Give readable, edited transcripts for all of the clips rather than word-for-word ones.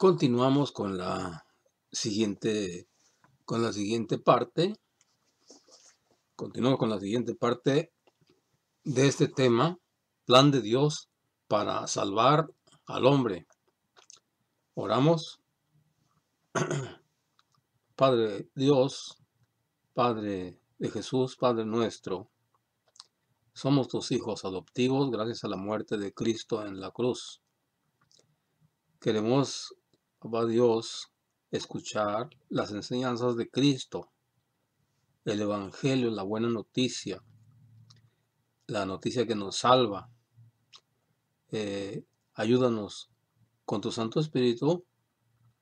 Continuamos siguiente, con la siguiente parte. Continuamos con la siguiente parte de este tema, plan de Dios para salvar al hombre. Oramos. Padre Dios, Padre de Jesús, Padre nuestro, somos tus hijos adoptivos gracias a la muerte de Cristo en la cruz. Queremos, Papá Dios, escuchar las enseñanzas de Cristo, el Evangelio, la buena noticia, la noticia que nos salva. Ayúdanos con tu Santo Espíritu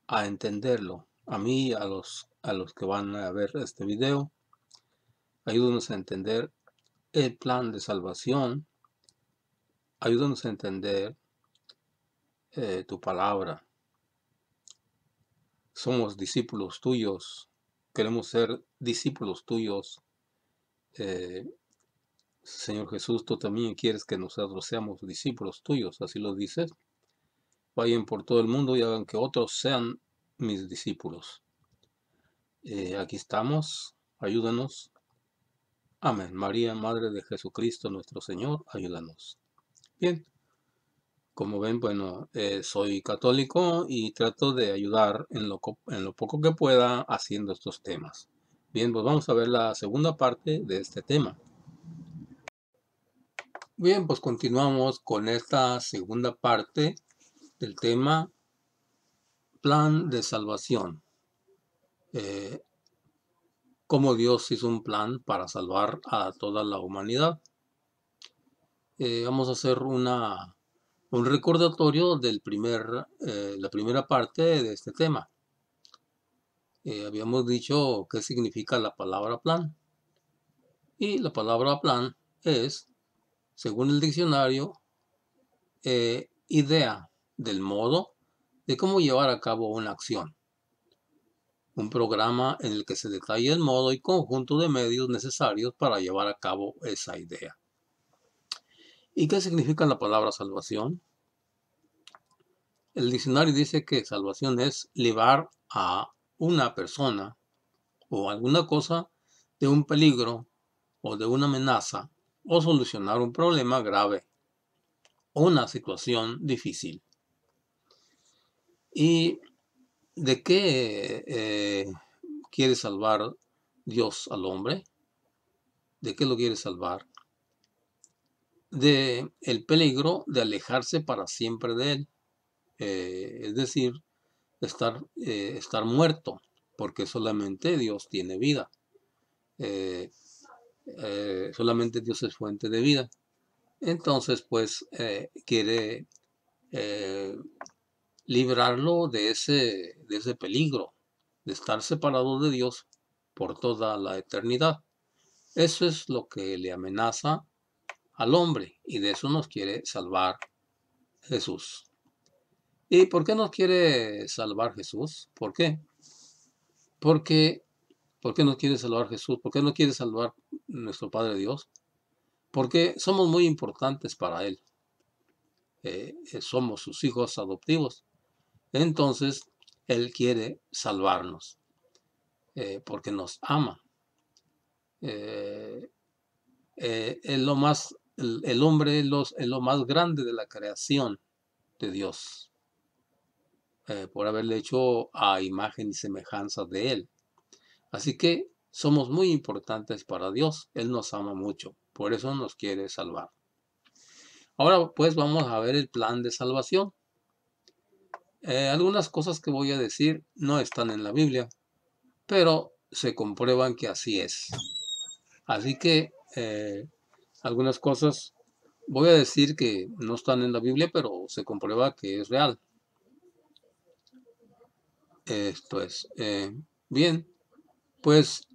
a entenderlo. A mí y a los que van a ver este video, ayúdanos a entender el plan de salvación. Ayúdanos a entender tu palabra. Somos discípulos tuyos. Queremos ser discípulos tuyos. Señor Jesús, tú también quieres que nosotros seamos discípulos tuyos. Así lo dices. Vayan por todo el mundo y hagan que otros sean mis discípulos. Aquí estamos. Ayúdanos. Amén. María, Madre de Jesucristo, nuestro Señor, ayúdanos. Bien. Como ven, bueno, soy católico y trato de ayudar en lo poco que pueda haciendo estos temas. Bien, pues vamos a ver la segunda parte de este tema. Bien, pues continuamos con esta segunda parte del tema plan de salvación. Cómo Dios hizo un plan para salvar a toda la humanidad. Vamos a hacer un recordatorio del la primera parte de este tema. Habíamos dicho qué significa la palabra plan. Y la palabra plan es, según el diccionario, idea del modo de cómo llevar a cabo una acción. Un programa en el que se detalla el modo y conjunto de medios necesarios para llevar a cabo esa idea. ¿Y qué significa la palabra salvación? El diccionario dice que salvación es librar a una persona o alguna cosa de un peligro o de una amenaza o solucionar un problema grave o una situación difícil. ¿Y de qué quiere salvar Dios al hombre? ¿De qué lo quiere salvar? De el peligro de alejarse para siempre de él. Es decir, estar muerto, porque solamente Dios tiene vida. Solamente Dios es fuente de vida. Entonces, pues, quiere librarlo de ese peligro, de estar separado de Dios por toda la eternidad. Eso es lo que le amenaza al hombre, y de eso nos quiere salvar Jesús. ¿Y por qué nos quiere salvar Jesús? ¿Por qué? ¿Por qué nos quiere salvar Jesús? ¿Por qué nos quiere salvar nuestro Padre Dios? Porque somos muy importantes para Él. Somos sus hijos adoptivos. Entonces, Él quiere salvarnos. Porque nos ama. El hombre es lo más grande de la creación de Dios. Por haberle hecho a imagen y semejanza de Él. Así que somos muy importantes para Dios. Él nos ama mucho. Por eso nos quiere salvar. Ahora pues vamos a ver el plan de salvación. Algunas cosas que voy a decir no están en la Biblia, pero se comprueban que así es. Así que algunas cosas voy a decir que no están en la Biblia, pero se comprueba que es real. Esto es. Bien, pues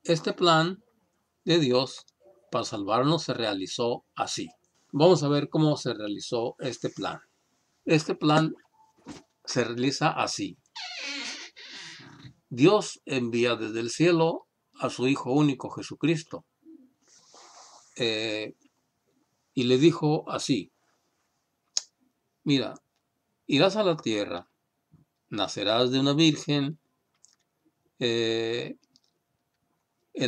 este plan de Dios para salvarnos se realizó así. Vamos a ver cómo se realizó este plan. Este plan se realiza así. Dios envía desde el cielo a su Hijo único Jesucristo. Y le dijo así: mira, irás a la tierra nacerás de una virgen el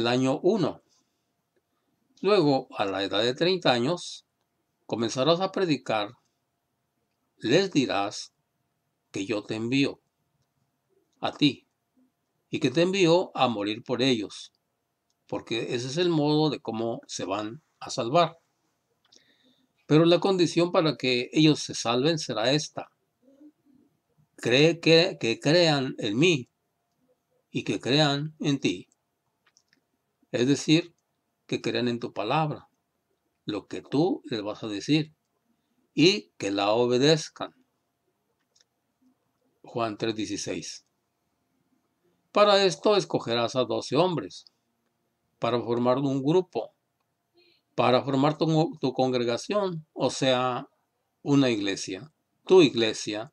año 1. Luego, a la edad de 30 años, comenzarás a predicar, les dirás que yo te envío a ti y que te envío a morir por ellos, porque ese es el modo de cómo se van a salvar. Pero la condición para que ellos se salven será esta: que crean en mí y que crean en ti. Es decir, que crean en tu palabra, lo que tú les vas a decir, y que la obedezcan. Juan 3:16. Para esto escogerás a 12 hombres, para formar un grupo, para formar tu congregación, o sea, una iglesia, tu iglesia,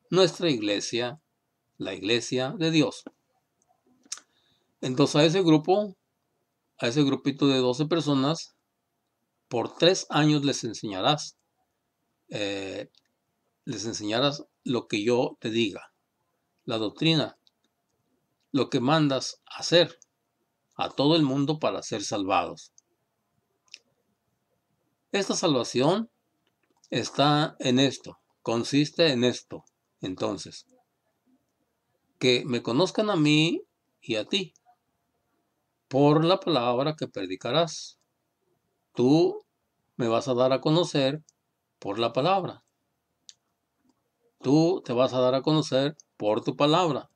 nuestra iglesia, la iglesia de Dios. Entonces a ese grupo, a ese grupito de 12 personas, por 3 años les enseñarás lo que yo te diga, la doctrina, lo que mandas hacer a todo el mundo para ser salvados. Esta salvación está en esto, consiste en esto, entonces, que me conozcan a mí y a ti, por la palabra que predicarás. Tú me vas a dar a conocer por la palabra. Tú te vas a dar a conocer por tu palabra.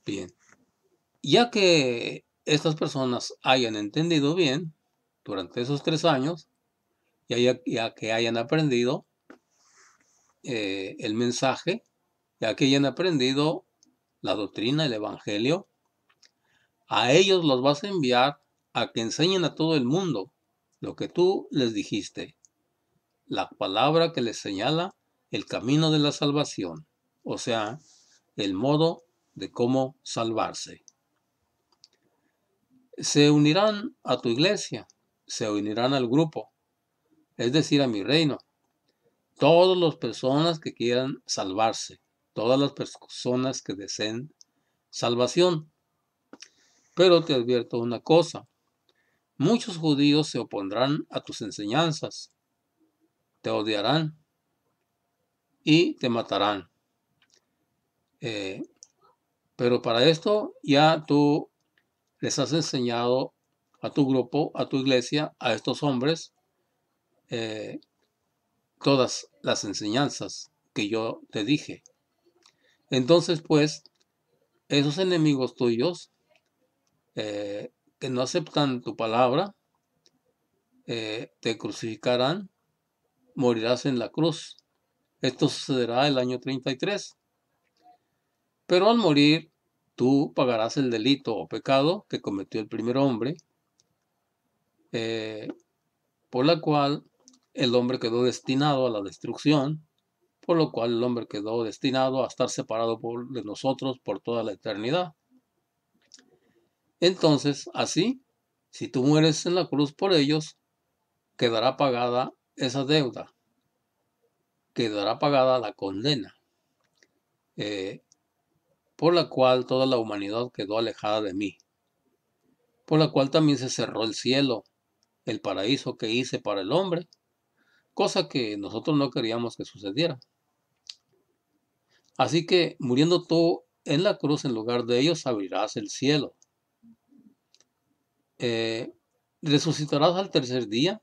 Bien, ya que estas personas hayan entendido bien durante esos 3 años, ya que hayan aprendido el mensaje, ya que hayan aprendido la doctrina, el evangelio, a ellos los vas a enviar a que enseñen a todo el mundo lo que tú les dijiste, la palabra que les señala el camino de la salvación, o sea, el modo de cómo salvarse. Se unirán a tu iglesia, se unirán al grupo, es decir, a mi reino. Todas las personas que quieran salvarse, todas las personas que deseen salvación. Pero te advierto una cosa: muchos judíos se opondrán a tus enseñanzas, te odiarán y te matarán. Pero para esto ya tú les has enseñado a tu grupo, a tu iglesia, a estos hombres, todas las enseñanzas que yo te dije. Entonces, pues, esos enemigos tuyos que no aceptan tu palabra, te crucificarán, morirás en la cruz. Esto sucederá el año 33. Pero al morir, tú pagarás el delito o pecado que cometió el primer hombre, por la cual el hombre quedó destinado a la destrucción, por lo cual el hombre quedó destinado a estar separado de nosotros por toda la eternidad. Entonces, así, si tú mueres en la cruz por ellos, quedará pagada esa deuda, quedará pagada la condena, por la cual toda la humanidad quedó alejada de mí, por la cual también se cerró el cielo, el paraíso que hice para el hombre, cosa que nosotros no queríamos que sucediera. Así que, muriendo tú en la cruz en lugar de ellos, abrirás el cielo. Resucitarás al tercer día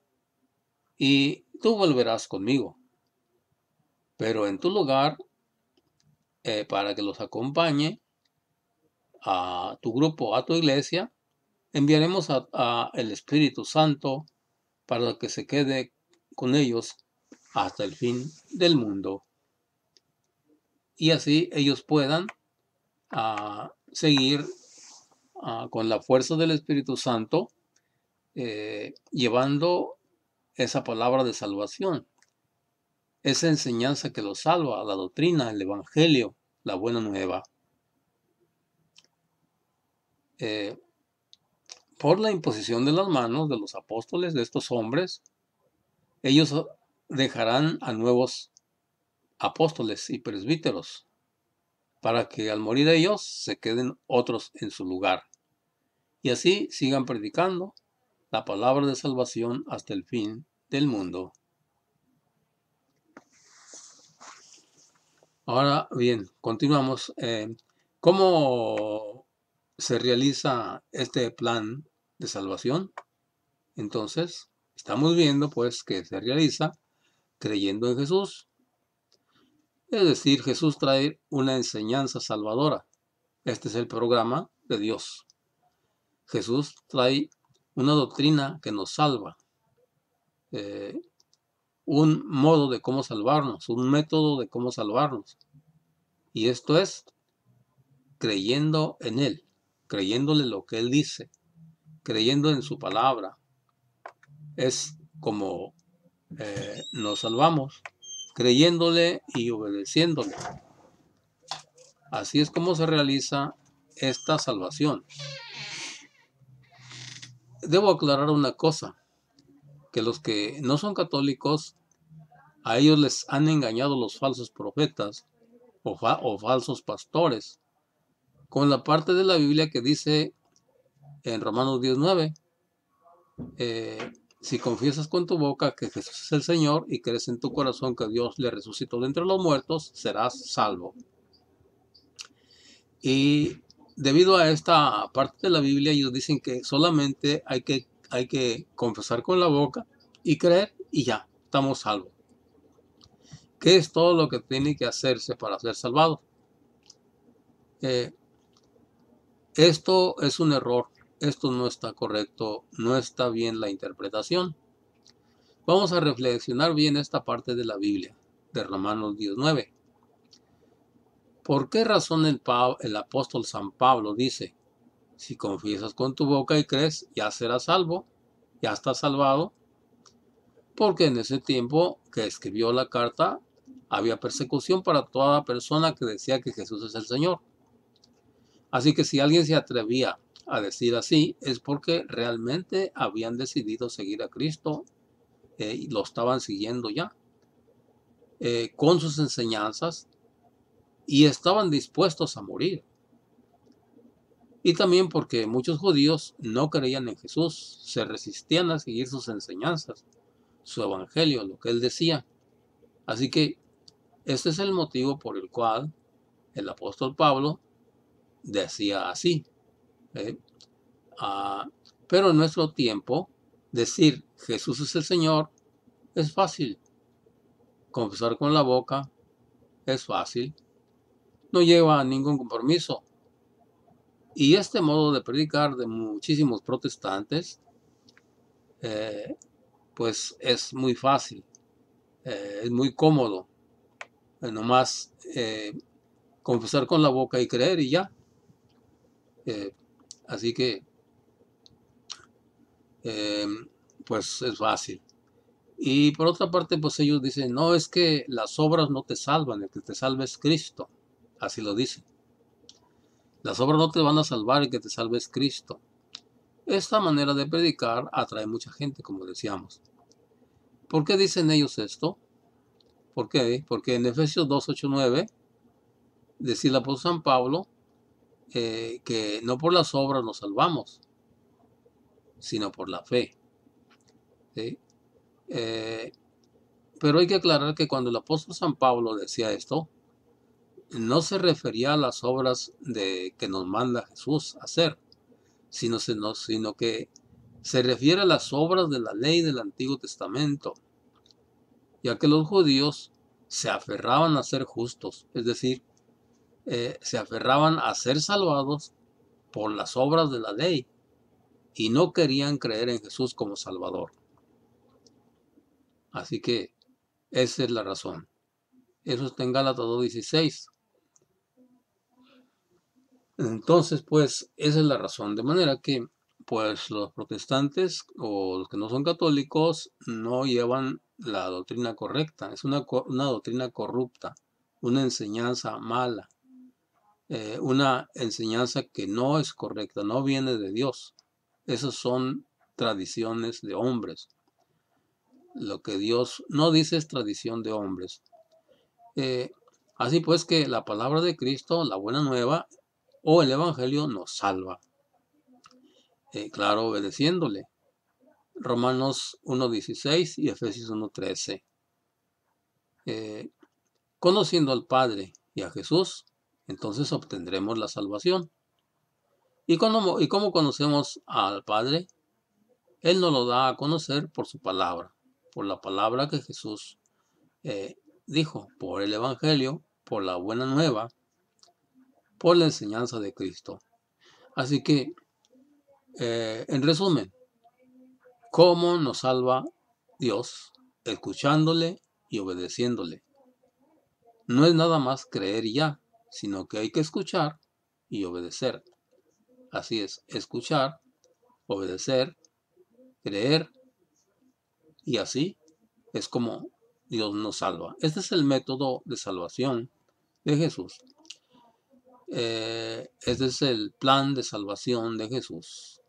y tú volverás conmigo. Pero en tu lugar, para que los acompañe a tu grupo, a tu iglesia, enviaremos a el Espíritu Santo para que se quede con ellos hasta el fin del mundo. Y así ellos puedan seguir con la fuerza del Espíritu Santo, llevando esa palabra de salvación, esa enseñanza que los salva, la doctrina, el evangelio, la buena nueva. Por la imposición de las manos de los apóstoles, de estos hombres, ellos dejarán a nuevos apóstoles y presbíteros, para que al morir ellos se queden otros en su lugar, y así sigan predicando la palabra de salvación hasta el fin del mundo. Ahora bien, continuamos. ¿Cómo se realiza este plan de salvación? Entonces, estamos viendo pues que se realiza creyendo en Jesús. Es decir, Jesús trae una enseñanza salvadora. Este es el programa de Dios. Jesús trae una doctrina que nos salva, eh, un modo de cómo salvarnos, un método de cómo salvarnos. Y esto es creyendo en Él, creyéndole lo que Él dice, creyendo en su palabra. Es como nos salvamos, creyéndole y obedeciéndole. Así es como se realiza esta salvación. Debo aclarar una cosa, que los que no son católicos, a ellos les han engañado los falsos profetas o falsos pastores, con la parte de la Biblia que dice en Romanos 19, si confiesas con tu boca que Jesús es el Señor y crees en tu corazón que Dios le resucitó de entre los muertos, serás salvo. Y debido a esta parte de la Biblia, ellos dicen que solamente hay que confesar con la boca y creer y ya, estamos salvos. ¿Qué es todo lo que tiene que hacerse para ser salvado? Esto es un error, esto no está correcto, no está bien la interpretación. Vamos a reflexionar bien esta parte de la Biblia, de Romanos 19. ¿Por qué razón el apóstol San Pablo dice, si confiesas con tu boca y crees, ya serás salvo, ya estás salvado? Porque en ese tiempo que escribió la carta, había persecución para toda persona que decía que Jesús es el Señor. Así que si alguien se atrevía a decir así, es porque realmente habían decidido seguir a Cristo y lo estaban siguiendo ya, con sus enseñanzas, y estaban dispuestos a morir. Y también porque muchos judíos no creían en Jesús, se resistían a seguir sus enseñanzas, su evangelio, lo que él decía. Así que este es el motivo por el cual el apóstol Pablo decía así. ¿eh? Pero en nuestro tiempo, decir Jesús es el Señor es fácil. Confesar con la boca es fácil. No lleva ningún compromiso. Y este modo de predicar de muchísimos protestantes, pues es muy fácil, es muy cómodo. Nomás confesar con la boca y creer y ya. Así que, pues es fácil. Y por otra parte, pues ellos dicen, no, es que las obras no te salvan, el que te salva es Cristo. Así lo dicen. Las obras no te van a salvar, el que te salve es Cristo. Esta manera de predicar atrae mucha gente, como decíamos. ¿Por qué dicen ellos esto? ¿Por qué? Porque en Efesios 2, 8, 9, decía el apóstol San Pablo que no por las obras nos salvamos, sino por la fe. ¿sí? Pero hay que aclarar que cuando el apóstol San Pablo decía esto, no se refería a las obras que nos manda Jesús a hacer, sino que se refiere a las obras de la ley del Antiguo Testamento, ya que los judíos se aferraban a ser justos, es decir, se aferraban a ser salvados por las obras de la ley y no querían creer en Jesús como Salvador. Así que esa es la razón. Eso está en Gálatas 2:16. Entonces, pues, esa es la razón. De manera que, pues, los protestantes o los que no son católicos no llevan la doctrina correcta. Es una doctrina corrupta, una enseñanza mala, una enseñanza que no es correcta, no viene de Dios. Esas son tradiciones de hombres. Lo que Dios no dice es tradición de hombres. Eh, Así pues que la palabra de Cristo, la buena nueva o el Evangelio nos salva, claro, obedeciéndole. Romanos 1:16 y Efesios 1:13. Eh, Conociendo al Padre y a Jesús, entonces obtendremos la salvación. ¿Y cómo conocemos al Padre? Él nos lo da a conocer por su palabra, por la palabra que Jesús eh, dijo, por el Evangelio, por la buena nueva, por la enseñanza de Cristo. Así que, en resumen, ¿cómo nos salva Dios? Escuchándole y obedeciéndole. No es nada más creer y ya, sino que hay que escuchar y obedecer. Así es, escuchar, obedecer, creer, y así es como Dios nos salva. Este es el método de salvación de Jesús. Este es el plan de salvación de Jesús.